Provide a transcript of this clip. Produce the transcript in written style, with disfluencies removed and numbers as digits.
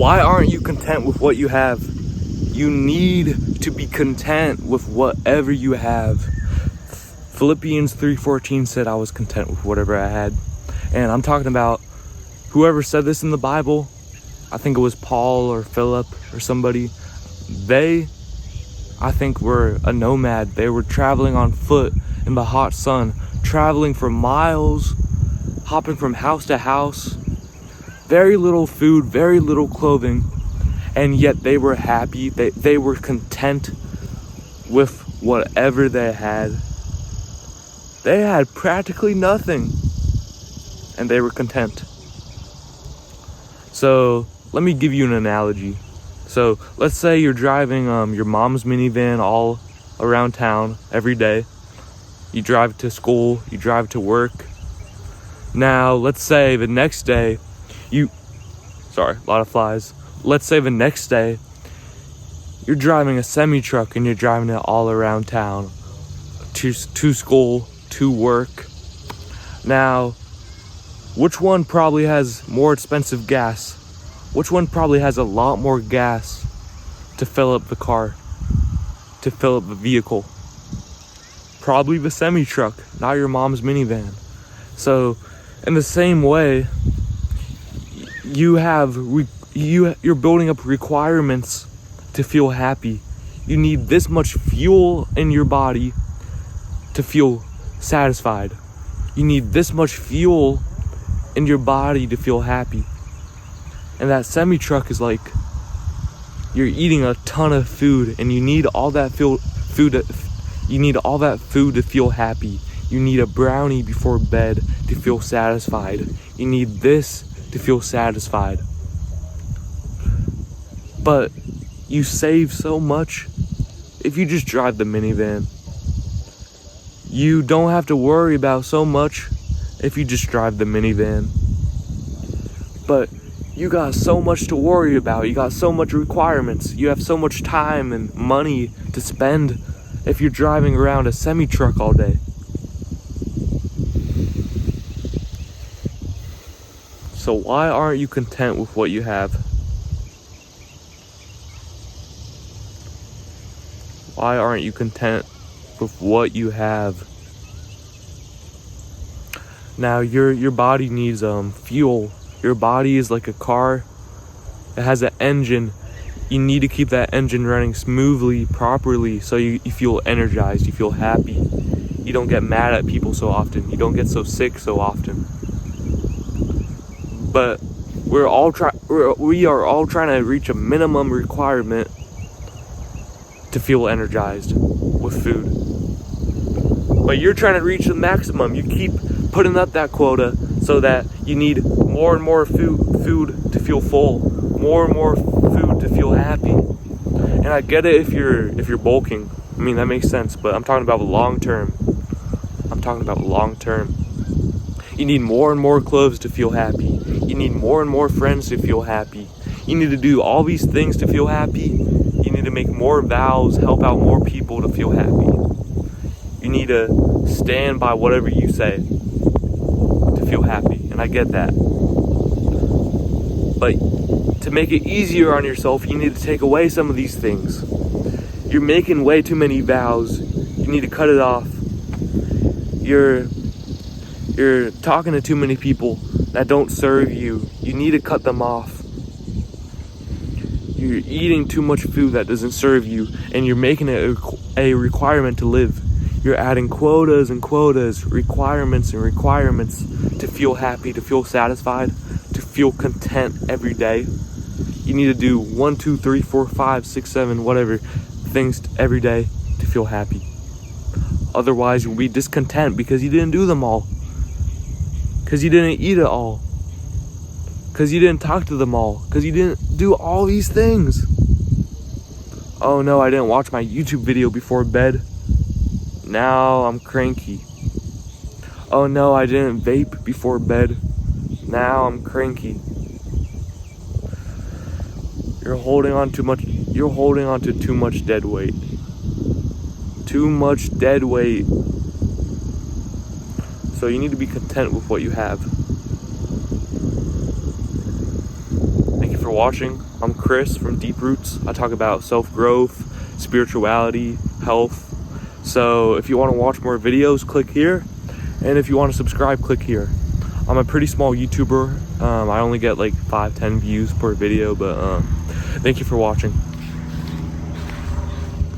why aren't you content with what you have? You need to be content with whatever you have. Philippians 3:14 said I was content with whatever I had. And I'm talking about whoever said this in the Bible. I think it was Paul or Philip or somebody. They, I think, were a nomad. They were traveling on foot in the hot sun, traveling for miles, hopping from house to house. Very little food, very little clothing, and yet they were happy. They were content with whatever they had. They had practically nothing, and they were content. So let me give you an analogy. So let's say you're driving your mom's minivan all around town every day. You drive to school, you drive to work. Now let's say the next day a lot of flies. Let's say the next day you're driving a semi-truck and you're driving it all around town to school, to work. Now, which one probably has more expensive gas? Which one probably has a lot more gas to fill up the car, to fill up the vehicle? Probably the semi-truck, not your mom's minivan. So, in the same way, you're building up requirements to feel happy. You need this much fuel in your body to feel satisfied. You need this much fuel in your body to feel happy. And that semi-truck is like, you're eating a ton of food and you need all that food to feel happy. You need a brownie before bed to feel satisfied. You need this to feel satisfied. But you save so much if you just drive the minivan. You don't have to worry about so much if you just drive the minivan. But you got so much to worry about. You got so much requirements. You have so much time and money to spend if you're driving around a semi-truck all day. So why aren't you content with what you have? Why aren't you content with what you have? Now your body needs fuel. Your body is like a car. It has an engine. You need to keep that engine running smoothly, properly, so you feel energized, you feel happy. You don't get mad at people so often. You don't get so sick so often. But we are all trying to reach a minimum requirement to feel energized with food. But you're trying to reach the maximum. You keep putting up that quota so that you need more and more food to feel full, more and more food to feel happy. And I get it if you're bulking. I mean, that makes sense, but I'm talking about long term. You need more and more clothes to feel happy. You need more and more friends to feel happy. You need to do all these things to feel happy. You need to make more vows, help out more people to feel happy. You need to stand by whatever you say to feel happy, and I get that. But to make it easier on yourself, you need to take away some of these things. You're making way too many vows. You need to cut it off. You're talking to too many people that don't serve you. You need to cut them off. You're eating too much food that doesn't serve you, and you're making it a requirement to live. You're adding quotas and quotas, requirements and requirements to feel happy, to feel satisfied, to feel content every day. You need to do 1, 2, 3, 4, 5, 6, 7, whatever things every day to feel happy. Otherwise, you'll be discontent because you didn't do them all. Because you didn't eat it all. Because you didn't talk to them all. Because you didn't do all these things. Oh no, I didn't watch my YouTube video before bed. Now I'm cranky. Oh no, I didn't vape before bed. Now I'm cranky. You're holding on to too much dead weight. Too much dead weight. So you need to be content with what you have. Thank you for watching. watching. I'm Chris from Deep Roots. I talk about self-growth, spirituality, health. So if you want to watch more videos, click here. And if you want to subscribe, click here. I'm a pretty small YouTuber. I only get like 5-10 views per video, but thank you for watching.